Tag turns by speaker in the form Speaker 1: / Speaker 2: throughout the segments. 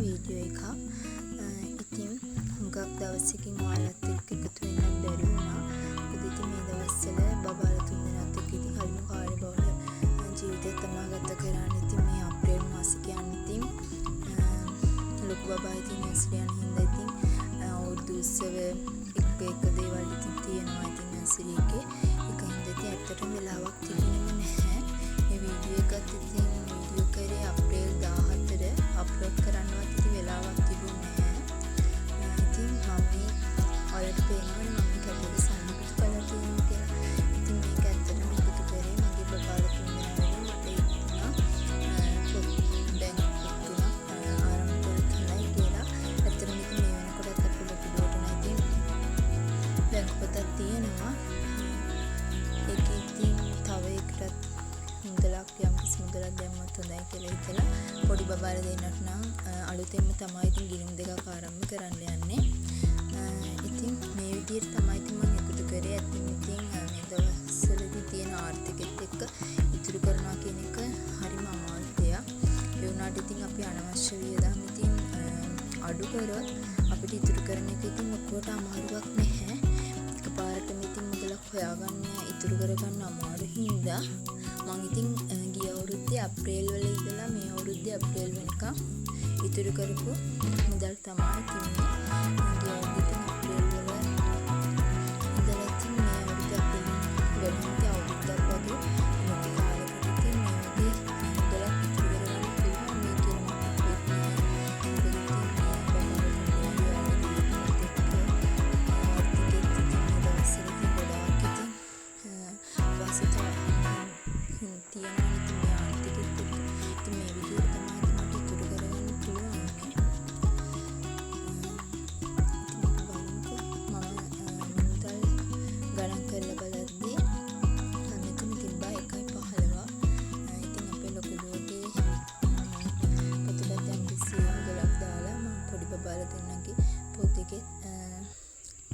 Speaker 1: Video එකක්. ඉතින් හුඟක් දවසකින් ඔයාලත් එක්ක එකතු වෙන්න බැරි වුණා. මොකද ඉතින් මේ දවස්වල බබාලා තුන්දෙනාත් එක්ක ඉතින් හරිම කාර්යබහුල ජීවිතයක් තමයි ගත කරන්නේ. ඉතින් මේ අප්‍රේල් මාසේ කියන්නේ ඉතින් ලොකු බබා ඉතින් නර්සරි යන හින්දා ඉතින් අවුරුදු උත්සව එක දේවල් ඉතින් තියෙනවා ඉතින් නර්සරි එකේ. ඒක හින්දා ඉතින් ඇත්තටම වෙලාවක් තිබුණේ නැහැ. මේ වීඩියෝ එකත් ඉතින් වීඩියෝ කරේ අප්‍රේල් 14 අප්ලෝඩ් කරන්නවත් ඉතින් වෙලාවක් තිබුණේ නැහැ. ඉතින් මම ඔයාලට පේනවනේ මම කැටේ සම්පූර්ණ කරලා තියෙනවා කියලා. ඉතින් මේක ඇත්තටම එකතු කරේ මගේ බබාලා තුන්දෙනා මට ඉන්නවා බැංක් තුනක් ආරම්භ කරලා කියලා. ඇත්තටම ඉතින් මේ වෙනකොටත් අපි ලොකු දුරට නැතිනම් බැංක් පොතක් තියෙනවා. ඒක ඉතින් තව එකටත් මුදලක් යම්කිසි මුදලක් දැම්මත් හොඳයි කියලා හිතලා පොඩි බබාලා දෙන්නට නම් අලුතෙන්ම තමයි ඉතින් ගිණුම් දෙකක් ආරම්භ කරන්න යන්නේ. ඉතින් මේ විදිහට තමයි ඉතින් මම එකතු කරේ. ඇත්තටම ඉතින් මේ දවස්වලදී තියෙන ආර්ථිකෙත් එක්ක ඉතුරු කරනවා කියන එක හරිම අමාරු දෙයක්. ඒ වුණාට ඉතින් අපි අනවශ්‍ය වියදම් ඉතින් අඩු කරොත් අපිට ඉතුරු කරන එක ඉතින් ඔක්කොට අමාරුවක් නැහැ. එකපාරටම ඉතින් මුදලක් හොයාගන්න ඉතුරු කරගන්න අමාරු හින්දා මම ඉතින් ගිය අවුරුද්දේ අප්‍රේල් වල ඉඳලා මේ අවුරුද්දේ අප්‍රේල් වෙනකම් ඉතුරු කරපු මුදල් තමයි තින්නේ. ගිය අවුරුද්දේ අප්‍රේල් වල ඉඳලා ඉතින් මේ අවුරුද්දේ අප්‍රේල් වෙනකම් අවුරුද්දක් වගේ මොකද කාලෙකට ඉතින් මේ වගේ මුදලක් ඉතුරු කරගන්න පුළුවන් මේ කියන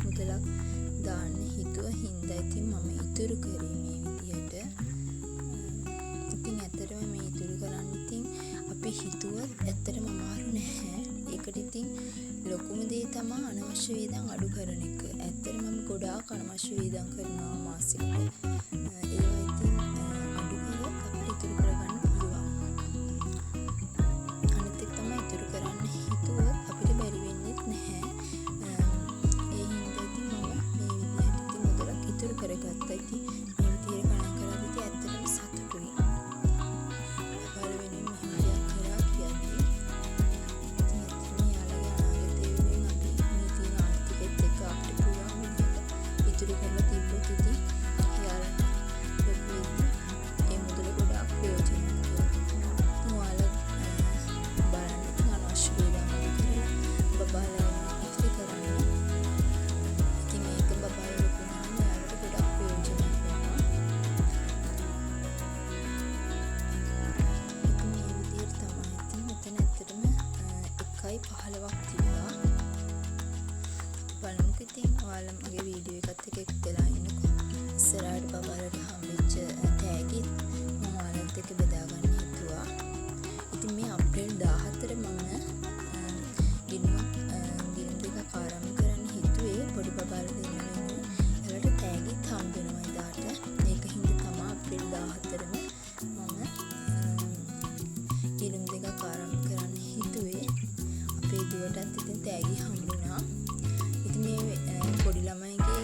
Speaker 1: මුදලක් දාන්න හිතුව හින්දා ඉතින් මම ඉතුරු කරේ මේ විදිහට. ඉතින් ඇත්තටම මේ ඉතුරු කරන්න ඉතින් අපි හිතුවත් ඇත්තටම අමාරු නැහැ. ඒකට ඉතින් ලොකුම දේ තමයි අනවශ්‍ය වියදම් අඩු කරන එක. ඇත්තටම මම ගොඩාක් අනවශ්‍ය වියදම් කරනවා මාසෙකට. ඒවා ඉතින් අඩු කරොත් අපිට ඉතුරු කරගන්න පුළුවන්. අනිත් එක තමයි ඉතුරු කරන්න හිතුවත් අපිට බැරි වෙන්නේ නැහැ. කරගත්තා. ඉතින් මේ විදිහට ගණන් කරද්දී ඉතින් ඇත්තටම සතුටුයි. පළවෙනිම මෙහෙම දෙයක් කරා කියන්නේ. ඉතින් ඇත්තටම යාළුවගේ අනාගතය වෙනුවෙන් අපි මේ තියෙන ආර්ථිකෙත් එක්ක අපිට පුළුවන් විදිහට ඉතුරු කරලා තිබ්බොත් ඉතින් යාළුවා ලොකු වෙද්දී ඒ මුදල ගොඩාක් ප්‍රයෝජනවත් වෙනවා. ඉතින් ඔයාලා බලන්න ඉතින් අනවශ්‍ය වියදම් කරලා බබාලා ඉතිරි කරන්න. ඉතින් මේක බබාලා පහලවක් තිබ්බා. බලමුකෝ ඉතින් ඔයාලා මගේ වීඩියෝ එකත් එක්ක එකතු වෙලා ඉන්නකෝ. ඉස්සරහට බබාලට හම්බෙච්ච තෑගිත් මම ඔයාලත් එක්ක බෙදා ගන්න හිතුවා. ඉතින් මේ අප්‍රේල් 14 මම ගිණුම් දෙකක් ආරම්භ කරන්න හිතුවේ පොඩි බබාලා දෙන්න වෙනුවෙන්. එයාලට තෑගිත් හම්බ වෙනවා එදාට. ඒක හින්දා තමයි අප්‍රේල් 14ම මම ගිණුම් දෙකක් ආරම්භ කරන්න හිතුවේ. අපේ දුවටත් ඉතින් තෑගි හම්බුණා. ඉතින් මේ පොඩි ළමයිගේ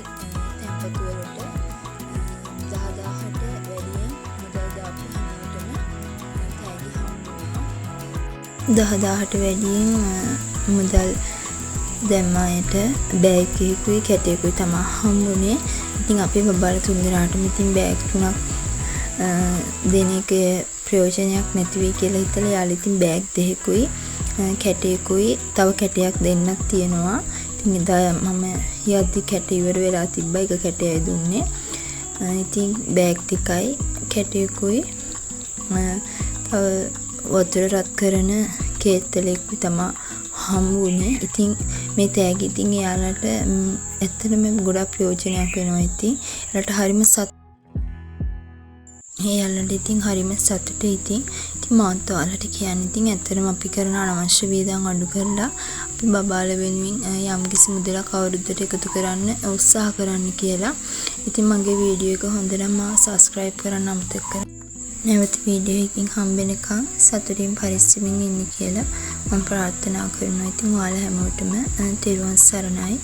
Speaker 1: තැන්පතු වලට 10000ට වැඩියෙන් මුදල් දාපු හැමෝටම තෑගි හම්බුණා. 10000ට වැඩියෙන් මුදල් දැම්ම අයට බෑග් එකකුයි කැටයකුයි තමයි හම්බුනේ. ඉතින් අපේ බබාලා තුන්දෙනාටම ඉතින් බෑග් තුනක් දෙන එකේ ප්‍රයෝජනයක් නැති වෙයි කියලා හිතලා යාළුවා ඉතින් බෑග් දෙකකුයි කැටයකුයි තව කැටයක් දෙන්නක් තියෙනවා. ඉතින් එදා මම යද්දි කැට ඉවර වෙලා තිබ්බා. එක කැටයයි දුන්නේ. ඉතින් බෑග් ටිකයි කැටයකුයි තව වතුර රත් කරන කේතලෙකුයි තමයි හම්බුනේ. ඉතින් මේ තෑගි ඉතින් එයාලට ඇත්තටම ගොඩක් ප්‍රයෝජනයක් වෙනවා. ඉතින් එයාලට හරිම එයාලට ඉතින් හරිම සතුටුයි. ඉතින් මාත් ඔයාලට කියන්න ඉතින් ඇත්තටම අපි කරන අනවශ්‍ය වියදම් අඩු කරලා අපි බබාලා වෙනුවෙන් යම්කිසි මුදලක් අවුරුද්දට එකතු කරන්න උත්සාහ කරන්න කියලා. ඉතින් මගේ වීඩියෝ එක හොඳ නම් සබ්ස්ක්‍රයිබ් කරන්න අමතක කරන්න. නැවත වීඩියෝ එකකින් හම්බෙනකන් සතුටින් පරිස්සමින් ඉන්න කියලා මම ප්‍රාර්ථනා කරනවා. ඉතින් ඔයාලා හැමෝටම තෙරුවන් සරණයි.